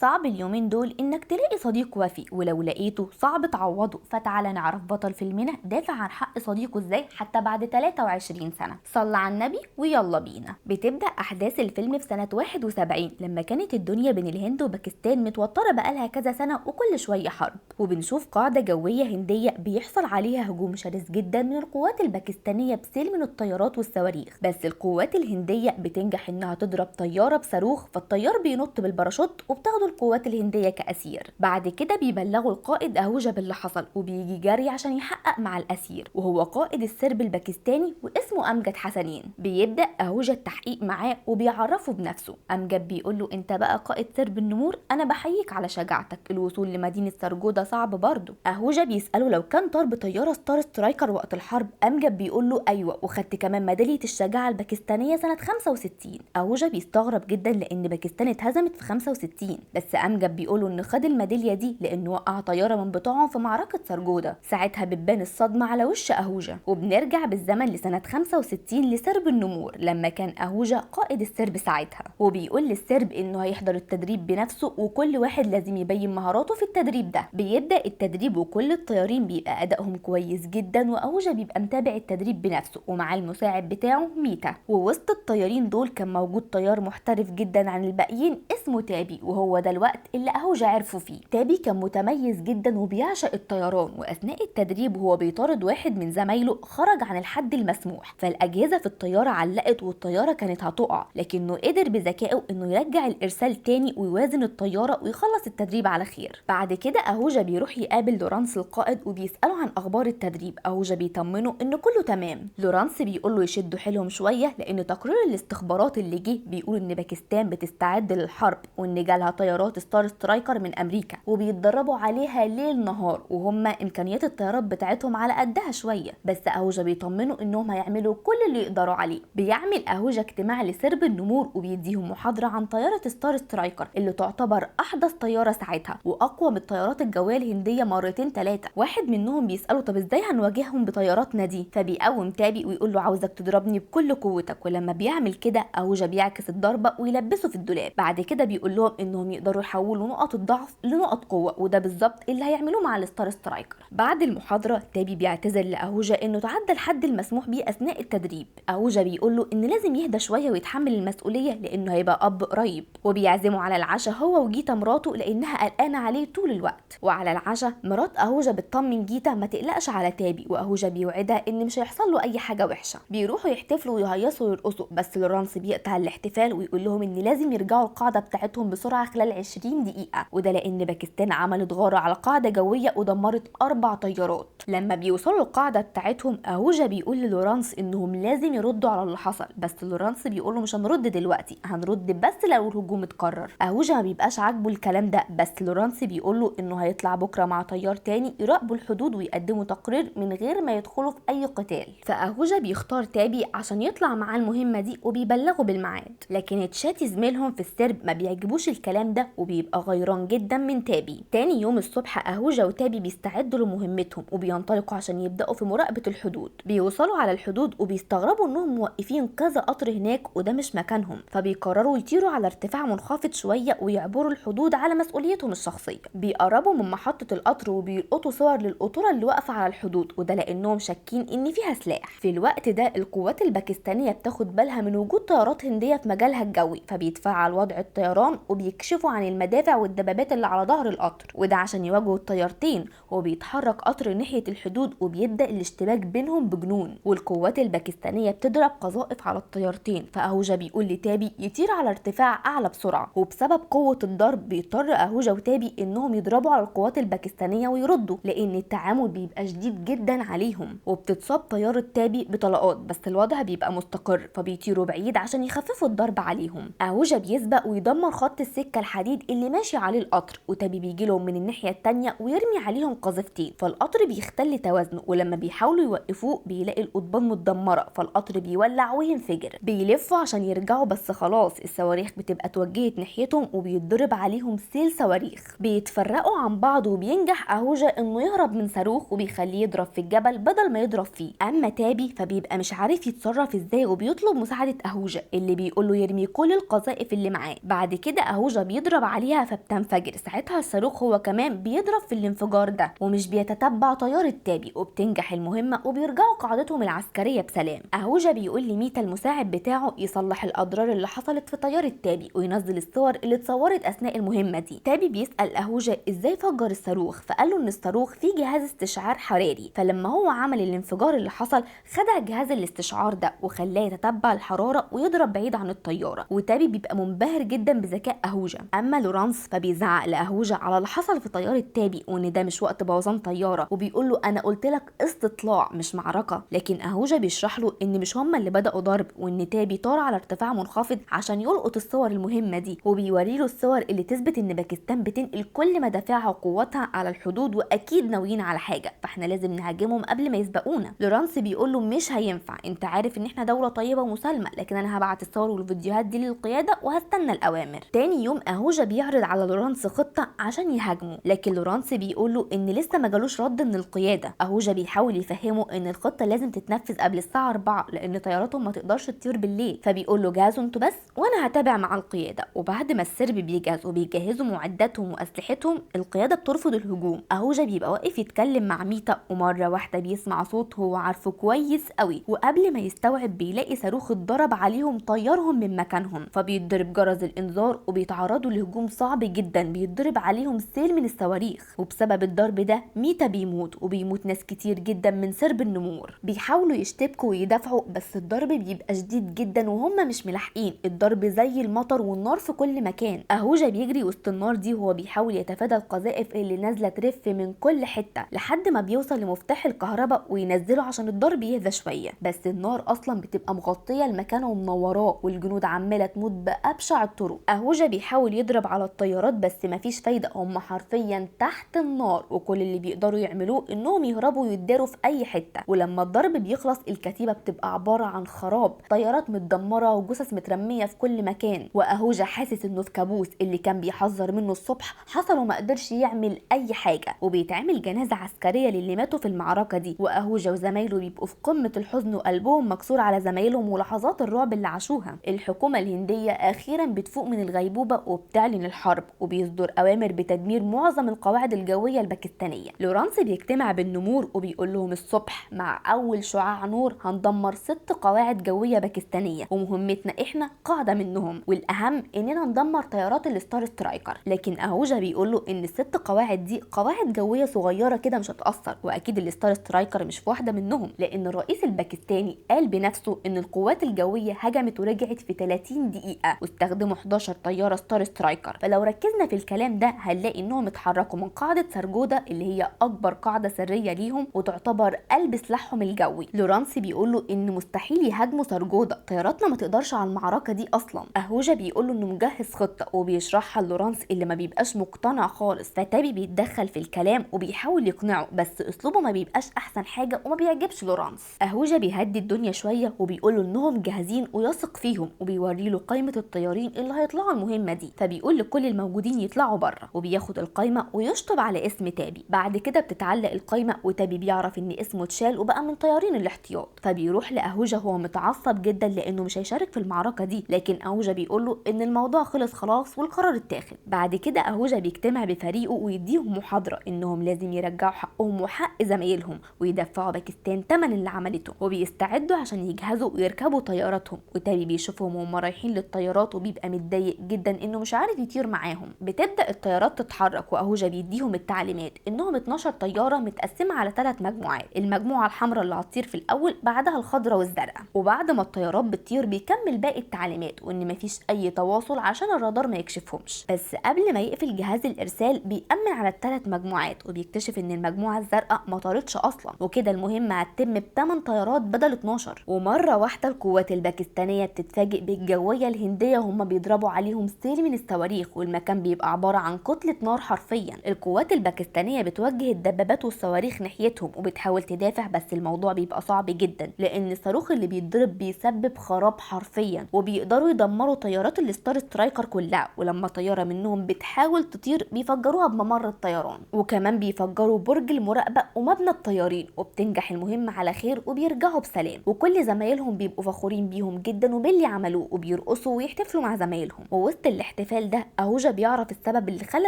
صعب اليومين دول انك تلاقي صديق وفي، ولو لقيته صعب تعوضه. فتعالى نعرف بطل فيلمنا دافع عن حق صديقه ازاي حتى بعد 23 سنة. صلى على النبي ويلا بينا. بتبدأ احداث الفيلم في سنة 71 لما كانت الدنيا بين الهند وباكستان متوترة بقالها كذا سنة وكل شوية حرب، وبنشوف قاعدة جوية هندية بيحصل عليها هجوم شرس جدا من القوات الباكستانية بسيل من الطيارات والصواريخ. بس القوات الهندية بتنجح انها تضرب طيارة بصاروخ، فالطيار بينط بالباراشوت وبتاخده القوات الهندية كأسير. بعد كده بيبلغوا القائد أهوجة باللي حصل، وبيجي جري عشان يحقق مع الأسير وهو قائد السرب الباكستاني واسمه أمجد حسنين. بيبدأ أهوجة التحقيق معاه وبيعرفه بنفسه. أمجد بيقول له انت بقى قائد سرب النمور، انا بحييك على شجاعتك، الوصول لمدينة سرجودة صعب برضه. أهوجة بيسأله لو كان طار بطيارة ستار سترايكر وقت الحرب. أمجد بيقول له ايوه، وخدت كمان ميدالية الشجاعة الباكستانية سنة 65. أهوجة بيستغرب جدا لأن باكستان اتهزمت في 65، بس أمجد بيقوله إنه خد الميدالية دي لأنه وقع طيارة من بتوعهم في معركة سرجودة. ساعتها بتبان الصدمة على وش أهوجة. وبنرجع بالزمن لسنة 65 لسرب النمور لما كان أهوجة قائد السرب ساعتها، وبيقول للسرب إنه هيحضر التدريب بنفسه وكل واحد لازم يبين مهاراته في التدريب ده. بيبدأ التدريب وكل الطيارين بيبقى أدائهم كويس جدا، وأهوجة بيبقى متابع التدريب بنفسه ومعاه المساعد بتاعه ميتا. ووسط الطيارين دول كان موجود طيار محترف جدا عن الباقيين اسمه تابي، وهو ده الوقت اللي أهوجة عرفه فيه. تابي كان متميز جدا وبيعشق الطيران، واثناء التدريب وهو بيطارد واحد من زمايله خرج عن الحد المسموح، فالاجهزه في الطياره علقت والطياره كانت هتقع، لكنه قدر بذكائه انه يرجع الارسال تاني ويوازن الطياره ويخلص التدريب على خير. بعد كده أهوجة بيروح يقابل لورانس القائد وبيساله عن اخبار التدريب. أهوجة بيطمنه انه كله تمام. لورانس بيقول له يشدوا حيلهم شويه لان تقرير الاستخبارات اللي جه بيقول ان باكستان بتستعد للحرب، وان جالها طيارات ستار سترايكر من امريكا وبيتدربوا عليها ليل نهار، وهم امكانيات الطيارات بتاعتهم على قدها شويه. بس أهوجة بيطمنوا انهم هيعملوا كل اللي يقدروا عليه. بيعمل أهوجة اجتماع لسرب النمور وبيديهم محاضره عن طياره ستار سترايكر اللي تعتبر احدث طياره ساعتها واقوى من الطيارات الجويه الهنديه مرتين ثلاثه. واحد منهم بيساله طب ازاي هنواجههم بطياراتنا دي، فبيقوم تابي ويقول له عاوزك تضربني بكل قوتك. ولما بيعمل كده أهوجة بيعكس الضربه ويلبسه في الدولاب. بعد كده بيقول لهم انهم يقدروا يحولوا نقط الضعف لنقط قوه، وده بالظبط اللي هيعملوه مع الستار سترايكر. بعد المحاضره تابي بيعتذر لأهوجة انه تعدى الحد المسموح بيه اثناء التدريب. أهوجة بيقول له ان لازم يهدى شويه ويتحمل المسؤوليه لانه هيبقى اب قريب، وبيعزمه على العشاء هو وجيتا مراته لانها قلقانه عليه طول الوقت. وعلى العشاء مرات أهوجة بتطمن جيتا ما تقلقش على تابي، وأهوجة بيوعدها ان مش هيحصل له اي حاجه وحشه. بيروحوا يحتفلوا ويهيصوا ويرقصوا، بس لورانس بيقطع الاحتفال ويقول لهم ان لازم يرجعوا القاعده بتاعتهم بسرعه خلال 20 دقيقه، وده لان باكستان عملت غاره على قاعده جويه ودمرت 4 طيارات. لما بيوصلوا القاعده بتاعتهم أهوجة بيقول للورانس انهم لازم يردوا على اللي حصل، بس لورانس بيقول له مش هنرد دلوقتي، هنرد بس لو الهجوم اتكرر. أهوجة ما بيبقاش عاجبه الكلام ده، بس لورانس بيقول له انه هيطلع بكره مع طيار تاني يراقبوا الحدود ويقدموا تقرير من غير ما يدخلوا في اي قتال. فأهوجة بيختار تابي عشان يطلع معاه المهمه دي وبيبلغوا بالميعاد، لكن تشاتي زميلهم في السرب ما بيعجبوش الكلام ده وبيبقى غيران جدا من تابي. تاني يوم الصبح أهوجة وتابي بيستعدوا لمهمتهم وبينطلقوا عشان يبداوا في مراقبه الحدود. بيوصلوا على الحدود وبيستغربوا انهم موقفين كذا قطر هناك وده مش مكانهم، فبيقرروا يطيروا على ارتفاع منخفض شويه ويعبروا الحدود على مسؤوليتهم الشخصيه. بيقربوا من محطه القطر وبيلقطوا صور للقطوره اللي واقفه على الحدود، وده لانهم شاكين ان فيها سلاح. في الوقت ده القوات الباكستانيه بتاخد بالها من وجود طيارات هنديه في مجالها الجوي، فبيتفعل وضع الطيران وبيكشفوا عن المدافع والدبابات اللي على ظهر القطر، وده عشان يواجهوا الطيارتين. وبيتحرك قطر ناحيه الحدود وبيبدا الاشتباك بينهم بجنون، والقوات الباكستانيه بتضرب قذائف على الطيارتين. فأهوجة بيقول لتابي يطير على ارتفاع اعلى بسرعه، وبسبب قوه الضرب بيضطر أهوجة وتابي انهم يضربوا على القوات الباكستانيه ويردوا لان التعامل بيبقى شديد جدا عليهم. وبتتصاب طياره تابي بطلقات، بس الوضع بيبقى مستقر فبيطيروا بعيد عشان يخففوا الضرب عليهم. أهوجة بيسبق ويدمر خط السكه الحديد اللي ماشي عليه القطر، وتابي بيجي لهم من الناحيه التانيه ويرمي عليهم قذيفتين، فالقطر بيختل توازنه، ولما بيحاولوا يوقفوه بيلاقي القضبان متدمره فالقطر بيولع وينفجر. بيلفوا عشان يرجعوا بس خلاص الصواريخ بتبقى اتوجهت ناحيتهم وبيتضرب عليهم سيل صواريخ. بيتفرقوا عن بعض وبينجح أهوجة انه يهرب من صاروخ وبيخليه يضرب في الجبل بدل ما يضرب فيه. اما تابي فبيبقى مش عارف يتصرف ازاي وبيطلب مساعده أهوجة اللي بيقول له يرمي كل القذائف اللي معاه. بعد كده أهوجة بيضرب بيضرب عليها فبتنفجر. ساعتها الصاروخ هو كمان بيضرب في الانفجار ده ومش بيتتبع طيارة تابي، وبتنجح المهمة وبيرجعوا قاعدتهم العسكرية بسلام. اهوجا بيقول لميتا المساعد بتاعه يصلح الاضرار اللي حصلت في طيارة تابي وينزل الصور اللي اتصورت اثناء المهمة دي. تابي بيسأل اهوجا ازاي فجر الصاروخ، فقال له ان الصاروخ فيه جهاز استشعار حراري، فلما هو عمل الانفجار اللي حصل خدع جهاز الاستشعار ده وخلاه يتتبع الحرارة ويضرب بعيد عن الطيارة. وتابي بيبقى منبهر جدا بذكاء اهوجا. اما لورانس فبيزعق لاهوجا على اللي حصل في طيارة تابي وان ده مش وقت بوظان طيارة، وبيقول له انا قلت لك استطلاع مش معركة. لكن اهوجا بيشرح له ان مش هما اللي بدأوا ضرب، وان تابي طار على ارتفاع منخفض عشان يلقط الصور المهمة دي، وبيوري له الصور اللي تثبت ان باكستان بتنقل كل مدافعها وقواتها على الحدود واكيد ناويين على حاجة، فاحنا لازم نهاجمهم قبل ما يسبقونا. لورانس بيقول له مش هينفع، انت عارف ان احنا دولة طيبة ومسالمة، لكن انا هبعت الصور والفيديوهات دي للقيادة وهستنى الاوامر. تاني يوم اهوجا بيعرض على لورانس خطة عشان يهاجمه، لكن لورانس بيقول له ان لسه ما جالوش رد من القيادة. اهوجا بيحاول يفهمه ان الخطة لازم تتنفذ قبل الساعة 4 لان طياراتهم ما تقدرش تطير بالليل، فبيقول له جهزوا انتوا بس وانا هتابع مع القيادة. وبعد ما السرب بيجهز وبيجهزوا معداتهم واسلحتهم القيادة بترفض الهجوم. اهوجا بيبقى واقف يتكلم مع ميتا ومرة واحدة بيسمع صوت هو عارفه كويس قوي، وقبل ما يستوعب بيلاقي صاروخ اتضرب عليهم طيرهم من مكانهم، فبيتضرب جرس الانذار وبيتعرضوا لهجوم صعب جدا بيتضرب عليهم سيل من الصواريخ. وبسبب الضرب ده ميتا بيموت وبيموت ناس كتير جدا من سرب النمور. بيحاولوا يشتبكوا ويدافعوا بس الضرب بيبقى شديد جدا وهم مش ملاحقين، الضرب زي المطر والنار في كل مكان. اهوجا بيجري وسط النار دي وهو بيحاول يتفادى القذائف اللي نازله ترف من كل حته لحد ما بيوصل لمفتاح الكهرباء وينزله عشان الضرب يهدى شويه، بس النار اصلا بتبقى مغطيه المكان ومنوراه والجنود عماله تموت بابشع الطرق. اهوجا بيحاول يضرب على الطيارات بس مفيش فايده، هم حرفيا تحت النار وكل اللي بيقدروا يعملوه انهم يهربوا ويتداروا في اي حته. ولما الضرب بيخلص الكتيبه بتبقى عباره عن خراب، طيارات متدمره وجثث مترميه في كل مكان. واهوجا حاسس انه في كابوس اللي كان بيحذر منه الصبح حصل وما قدرش يعمل اي حاجه. وبيتعمل جنازه عسكريه للي ماتوا في المعركه دي، واهوجا وزمايله بيبقوا في قمه الحزن وقلبهم مكسور على زمايلهم ولحظات الرعب اللي عاشوها. الحكومه الهنديه اخيرا بتفوق من الغيبوبه وبتعلن الحرب وبيصدر اوامر بتدمير معظم القواعد الجويه الباكستانيه. لورانس بيجتمع بالنمور وبيقول لهم الصبح مع اول شعاع نور هندمر 6 قواعد جويه باكستانيه ومهمتنا احنا قاعده منهم، والاهم اننا ندمر طيارات الستار سترايكر. لكن اهوجا بيقول له ان ال6 قواعد دي قواعد جويه صغيره كده مش هتاثر، واكيد الستار سترايكر مش في واحده منهم، لان الرئيس الباكستاني قال بنفسه ان القوات الجويه هجمت ورجعت في 30 دقيقه واستخدموا 11 طياره ستار سترايكر. فلو ركزنا في الكلام ده هنلاقي انهم اتحركوا من قاعده سرجودا اللي هي اكبر قاعده سريه ليهم وتعتبر قلب سلاحهم الجوي. لورانس بيقول له ان مستحيل يهاجموا سرجودا، طياراتنا ما تقدرش على المعركه دي اصلا. اهوجا بيقول له انه مجهز خطه وبيشرحها لورانس اللي ما بيبقاش مقتنع خالص، فتابي بيتدخل في الكلام وبيحاول يقنعه بس اسلوبه ما بيبقاش احسن حاجه وما بيعجبش لورانس. اهوجا بيهدي الدنيا شويه وبيقول له انهم جاهزين ويثق فيهم وبيوري له قائمه الطيارين اللي هيطلعوا المهمه دي، فبيقول لكل الموجودين يطلعوا بره وبياخد القائمه ويشطب على اسم تابي. بعد كده بتتعلق القائمه وتابي بيعرف ان اسمه اتشال وبقى من طيارين الاحتياط، فبيروح لاهوجا هو متعصب جدا لانه مش هيشارك في المعركه دي، لكن اهوجا بيقول له ان الموضوع خلص خلاص والقرار اتاخد. بعد كده اهوجا بيجتمع بفريقه ويديهم محاضره انهم لازم يرجعوا حقهم وحق زمايلهم ويدفعوا باكستان ثمن اللي عملته، وبيستعدوا عشان يجهزوا ويركبوا طياراتهم. وتابي بيشوفهم وهم رايحين للطيارات وبيبقى متضايق جدا انه مش عارف يطير معاهم. بتبدا الطيارات تتحرك واهوجا بيديهم التعليمات انهم 12 طياره متقسمه على 3 مجموعات، المجموعه الحمراء اللي هتطير في الاول بعدها الخضراء والزرقاء، وبعد ما الطيارات بتطير بيكمل باقي التعليمات وان مفيش اي تواصل عشان الرادار ما يكشفهمش. بس قبل ما يقفل جهاز الارسال بيأمن على ال3 مجموعات وبيكتشف ان المجموعه الزرقاء ما طارتش اصلا، وكده المهمه هتتم ب8 طيارات بدل 12. ومره واحده القوات الباكستانيه بتتفاجئ بالجويه الهنديه وهم بيضربوا عليهم سيل من الصواريخ والمكان بيبقى عباره عن كتله نار حرفيا. القوات الباكستانيه بتوجه الدبابات والصواريخ ناحيتهم وبتحاول تدافع بس الموضوع بيبقى صعب جدا لان الصاروخ اللي بيتضرب بيسبب خراب حرفيا، وبيقدروا يدمروا طيارات الستار سترايكر كلها، ولما طياره منهم بتحاول تطير بيفجروها بممر الطيران، وكمان بيفجروا برج المراقبه ومبنى الطيارين، وبتنجح المهمه على خير وبيرجعوا بسلام. وكل زمايلهم بيبقوا فخورين بيهم جدا وباللي عملوه وبيرقصوا ويحتفلوا مع زمايلهم. ووسط الاحتفال الاحتفال ده اهوجا بيعرف السبب اللي خلى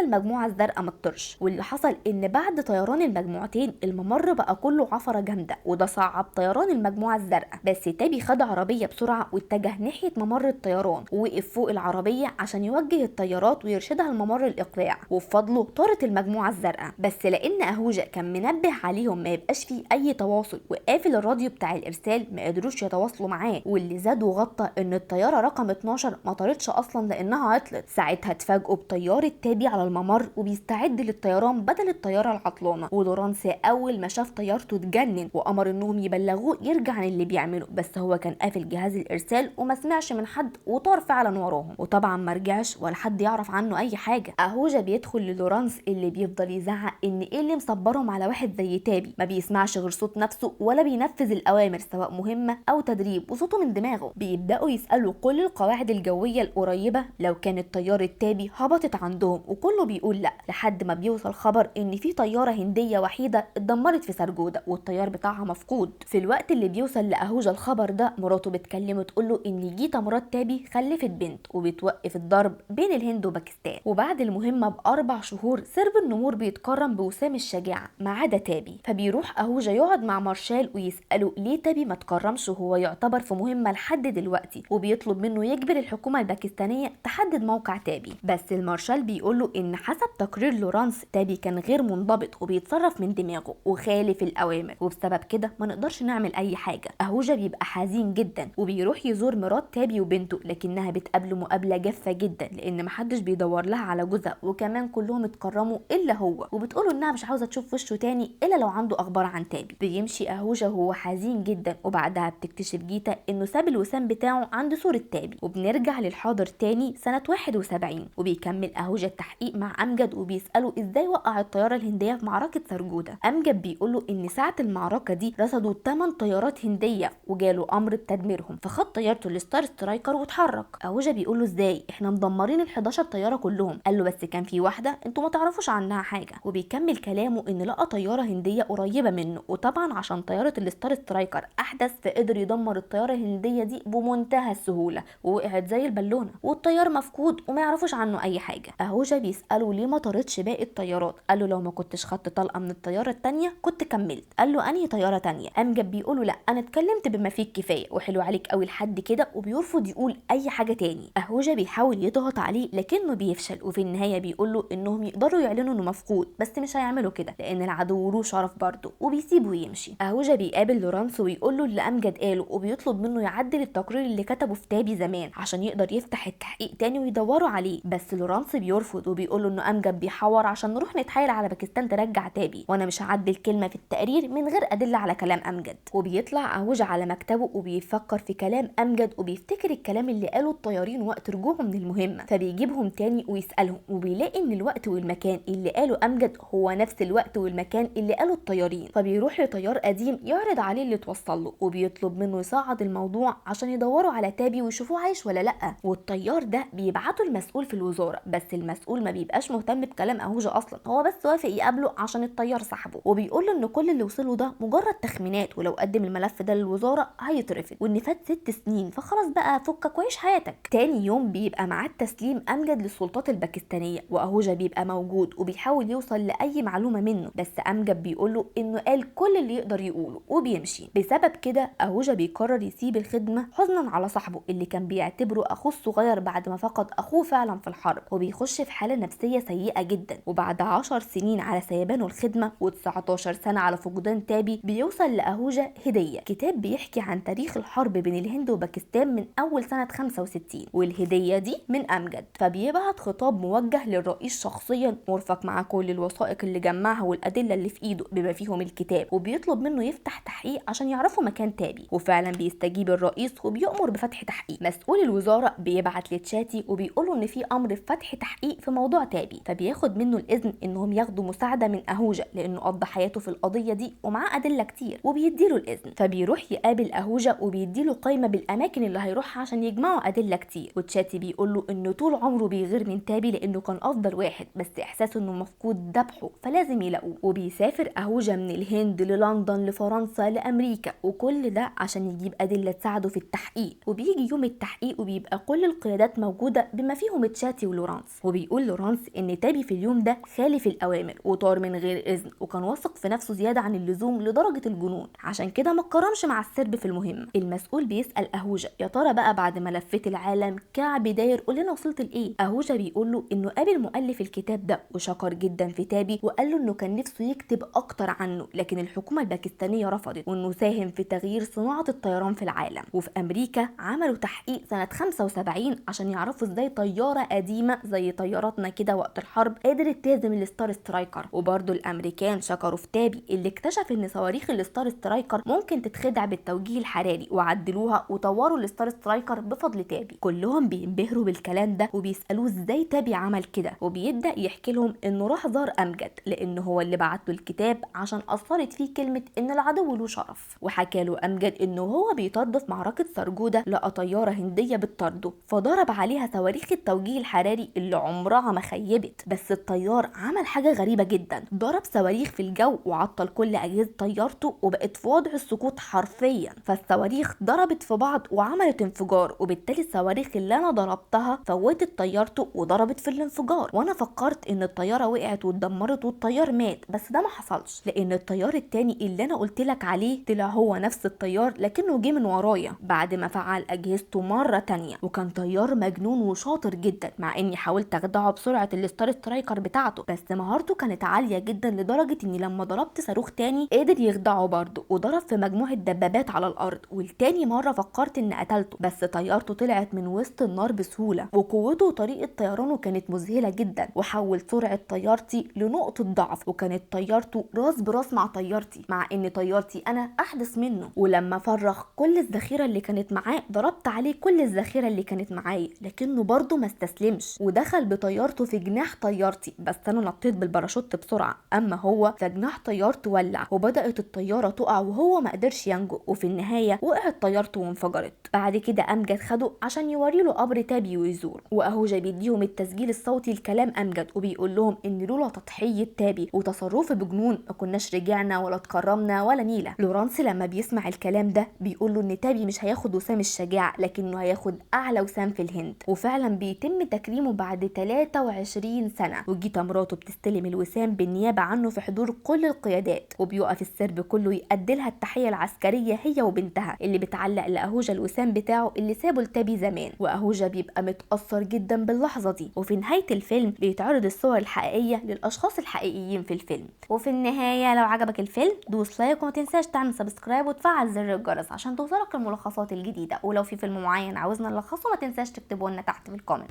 المجموعة الزرقاء ما تطرش، واللي حصل ان بعد طيران المجموعتين الممر بقى كله عفرة جامدة، وده صعب طيران المجموعة الزرقاء. بس تابي خد عربية بسرعة واتجه ناحية ممر الطيران، ووقف فوق العربية عشان يوجه الطيارات ويرشدها لممر الاقلاع، وبفضله طارت المجموعة الزرقاء. بس لان اهوجا كان منبه عليهم ما يبقاش فيه اي تواصل وقافل الراديو بتاع الارسال، ما قدروش يتواصلوا معاه، واللي زاد وغطى ان الطيارة رقم 12 ما طارتش اصلا لانها عطلت. ساعتها اتفاجئوا بطيارة تابي على الممر وبيستعد للطيران بدل الطيارة العطلانة، ولورانس اول ما شاف طيارته اتجنن وامر انهم يبلغوه يرجع عن اللي بيعمله، بس هو كان قافل جهاز الارسال وما سمعش من حد وطار فعلا وراهم، وطبعا ما رجعش ولا حد يعرف عنه اي حاجه. اهوجا بيدخل للورانس اللي بيفضل يزعق ان ايه اللي مصبرهم على واحد زي تابي ما بيسمعش غير صوت نفسه ولا بينفذ الاوامر سواء مهمه او تدريب، وصوته من دماغه. بيبداوا يسالوا كل القواعد الجويه القريبه لو كانت طياره تابي هبطت عندهم، وكله بيقول لا، لحد ما بيوصل خبر ان في طياره هنديه وحيده اتدمرت في سرجودا والطيار بتاعها مفقود. في الوقت اللي بيوصل لاهوجا الخبر ده مراته بتكلمه تقول له ان جيتا مرات تابي خلفت بنت، وبتوقف الضرب بين الهند وباكستان. وبعد المهمه ب4 شهور سرب النمور بيتكرم بوسام الشجاعه ما عدا تابي، فبيروح اهوجا يقعد مع مارشال ويساله ليه تابي ما تكرمش وهو يعتبر في مهمه لحد دلوقتي، وبيطلب منه يجبر الحكومه الباكستانيه تحدد موقع تابي. بس المارشال بيقول له ان حسب تقرير لورانس تابي كان غير منضبط وبيتصرف من دماغه وخالف الاوامر، وبسبب كده ما نقدرش نعمل اي حاجه. اهوجا بيبقى حزين جدا وبيروح يزور مرات تابي وبنته، لكنها بتقابله مقابله جافه جدا لان محدش بيدور لها على جوزها، وكمان كلهم اتكرموا الا هو، وبتقوله انها مش عاوزه تشوف وشه تاني الا لو عنده اخبار عن تابي. بيمشي اهوجا وهو حزين جدا، وبعدها بتكتشف جيتا انه ساب الوسام بتاعه عند صوره تابي. وبنرجع للحاضر تاني سنه 71، وبيكمل اهوجا التحقيق مع امجد وبيساله ازاي وقع الطياره الهنديه في معركه سرجودا. امجد بيقوله ان ساعه المعركه دي رصدوا 8 طيارات هنديه وجاله امر بتدميرهم، فخد طيارته الستار سترايكر واتحرك. اهوجا بيقول له ازاي احنا مدمرين ال11 طياره كلهم؟ قال له بس كان في واحده انتوا ما تعرفوش عنها حاجه. وبيكمل كلامه ان لقى طياره هنديه قريبه منه، وطبعا عشان طياره الستار سترايكر احدث فقدر يدمر الطياره الهنديه دي بمنتهى السهوله، ووقعت زي البالونه والطيار مفقود وما يعرفوش عنه اي حاجه. اهوجا بيساله ليه ما طارتش باقي الطيارات؟ قال له لو ما كنتش خدت طلقه من الطياره الثانيه كنت كملت. قال له انهي طياره ثانيه؟ امجد بيقول له لا انا اتكلمت بما فيه الكفايه وحلو عليك قوي لحد كده، وبيرفض يقول اي حاجه تاني. اهوجا بيحاول يضغط عليه لكنه بيفشل، وفي النهايه بيقول له انهم يقدروا يعلنوا انه مفقود بس مش هيعملوا كده لان العدو له شرف برضه، وبيسيبه يمشي. اهوجا بيقابل لورانس ويقول له اللي امجد قاله، وبيطلب منه يعدل التقرير اللي كتبه في تابي زمان عشان يقدر يفتح التحقيق تاني ويدوروا عليه. بس لورانس بيرفض وبيقول له انه امجد بيحور عشان نروح نتحايل على باكستان ترجع تابي، وانا مش هعدل كلمه في التقرير من غير ادله على كلام امجد. وبيطلع اهوجا على مكتبه وبيفكر في كلام امجد وبيفتكر الكلام اللي قاله الطيارين وقت رجوعهم من المهمه، فبيجيبهم تاني ويسالهم وبيلاقي ان الوقت والمكان اللي قاله امجد هو نفس الوقت والمكان اللي قاله الطيارين. فبيروح لطيار قديم يعرض عليه اللي توصل له وبيطلب منه يصعد الموضوع عشان يدوروا على تابي ويشوفوه عايش ولا لا. والطيار ده بيبعته المسؤول في الوزاره، بس المسؤول ما بيبقاش مهتم بكلام اهوجا اصلا، هو بس وافق يقابله عشان الطيار صاحبه، وبيقول له ان كل اللي وصله ده مجرد تخمينات، ولو قدم الملف ده للوزاره هيترفض، وان فات 6 سنين فخلاص بقى فكك وعيش حياتك. تاني يوم بيبقى معاه تسليم امجد للسلطات الباكستانيه، واهوجا بيبقى موجود وبيحاول يوصل لاي معلومه منه، بس امجد بيقول له انه قال كل اللي يقدر يقوله وبيمشي. بسبب كده اهوجا بيقرر يسيب الخدمه حزنا على صاحبه اللي كان بيعتبره اخوه الصغير بعد ما فقد اخوه فعلا في الحرب، وبيخش في حاله نفسيه سيئه جدا. وبعد 10 سنين على سيبانه الخدمه و19 سنه على فقدان تابي بيوصل لاهوجا هديه، كتاب بيحكي عن تاريخ الحرب بين الهند وباكستان من اول سنه 65، والهديه دي من امجد. فبيبعت خطاب موجه للرئيس شخصيا مرفق مع كل الوثائق اللي جمعها والادله اللي في ايده بما فيهم الكتاب، وبيطلب منه يفتح تحقيق عشان يعرفوا مكان تابي. وفعلا بيستجيب الرئيس وبيأمر بفتح تحقيق. مسؤول الوزاره بيبعت لتشاتي وبيقوله ان في امر بفتح تحقيق في موضوع تابي، فبياخد منه الاذن انهم ياخدوا مساعده من اهوجا لانه قضى حياته في القضيه دي ومعاه ادله كتير، وبيديله الاذن. فبيروح يقابل اهوجا وبيديله قائمه بالاماكن اللي هيروحها عشان يجمعوا ادله كتير. وتشاتي بيقول له انه طول عمره بيغير من تابي لانه كان افضل واحد، بس احساسه انه مفقود ذبحه فلازم يلاقوه. وبيسافر اهوجا من الهند للندن لفرنسا لامريكا، وكل ده عشان يجيب ادله تساعده في التحقيق. وبيجي يوم التحقيق وبيبقى كل القيادات موجوده بما فيهم تشاتي ولورانس. وبيقول لورانس ان تابي في اليوم ده خالف الاوامر وطار من غير اذن، وكان واثق في نفسه زياده عن اللزوم لدرجه الجنون، عشان كده ما اتكرمش مع السرب في المهمه. المسؤول بيسال اهوجا يا ترى بقى بعد ما لفيت العالم كعب داير قول لنا وصلت لايه. اهوجا بيقول له انه قابل مؤلف الكتاب ده وشكر جدا في تابي، وقال له انه كان نفسه يكتب اكتر عنه، لكن الحكومه الباكستانيه رفضت، وانه ساهم في تغيير صناعه الطيران في العالم. وفي امريكا عملوا تحقيق سنه 75 عشان يعرفوا ازاي طياره قديمه زي طياراتنا كده وقت الحرب قدرت تهزم الستار سترايكر. وبرضه الامريكان شكروا في تابي اللي اكتشف ان صواريخ الستار سترايكر ممكن تتخدع بالتوجيه الحراري، وعدلوها وطوروا الستار سترايكر بفضل تابي. كلهم بينبهروا بالكلام ده وبيسالوه ازاي تابي عمل كده، وبيبدا يحكي لهم انه راح زار امجد لانه هو اللي بعت له الكتاب عشان اثرت فيه كلمه ان العدو له شرف. وحكى له امجد انه هو بيطرد في معركه سرجوده لقى طياره هنديه بتطرده، فضرب عليها صواريخ التوجيه الحراري اللي عمرها ما خيبت. بس الطيار عمل حاجه غريبه جدا، ضرب صواريخ في الجو وعطل كل اجهزه طيارته وبقت في وضع السقوط حرفيا. فالصواريخ ضربت في بعض وعملت انفجار، وبالتالي الصواريخ اللي انا ضربتها فوتت طيارته وضربت في الانفجار. وانا فكرت ان الطياره وقعت واتدمرت والطيار مات، بس ده ما حصلش، لان الطيار التاني اللي انا قلت لك عليه طلع هو نفس الطيار لكنه جه من ورايا بعد ما فعل اجهزته مره تانية، وكان طيار مجنون وشاطر جدا، مع اني حاولت اخدعه بسرعه الستار سترايكر بتاعته، بس مهارته كانت عاليه جدا لدرجه اني لما ضربت صاروخ تاني قدر يخدعه برضه وضرب في مجموعه دبابات على الارض. والتاني مره فكرت ان قتلته، بس طيارته طلعت من وسط النار بسهوله، وقوته وطريقه طيرانه كانت مذهله جدا، وحول سرعه طيارتي لنقطه ضعف، وكانت طيارته راس براس مع طيارتي، مع ان طيارتي انا احدث منه. ولما فرغ كل الذخيره اللي كانت معاه ضربت عليه كل الذخيره اللي كانت معايا، لكنه برضه ما استسلمش ودخل بطيارته في جناح طيارتي، بس انا نطيت بالباراشوت بسرعه، اما هو فجناح طيارته ولع وبدات الطياره تقع وهو ما قدرش ينجو، وفي النهايه وقعت طيارته وانفجرت. بعد كده امجد خده عشان يوري له قبر تابي ويزور، واهوجا بيديهم التسجيل الصوتي لكلام امجد وبيقول لهم ان لولا تضحيه تابي وتصرفه بجنون ما كناش رجعنا ولا اتكرمنا ولا نيله. لورانس لما بيسمع الكلام ده بيقول له ان تابي مش هياخد وسام الشجاعه، لكنه هياخد اعلى وسام في الهند، وفعلا بيتم تكريمه بعد 23 سنه، وجيتا مراته بتستلم الوسام بالنيابه عنه في حضور كل القيادات، وبيقف السرب كله يأدي لها التحيه العسكريه هي وبنتها اللي بتعلق لاهوجا الوسام بتاعه اللي سابه لتابي زمان، واهوجا بيبقى متأثر جدا باللحظه دي. وفي نهايه الفيلم بيتعرض الصور الحقيقيه للاشخاص الحقيقيين في الفيلم. وفي النهايه لو عجبك الفيلم دوس لايك وما تنساش تعمل سبسكرايب وتفعل زر الجرس عشان توصلك الملخصات الجديده، ولو في فيلم معين عاوزنا نلخصه ما تنساش تكتبوا لنا تحت في الكومنت.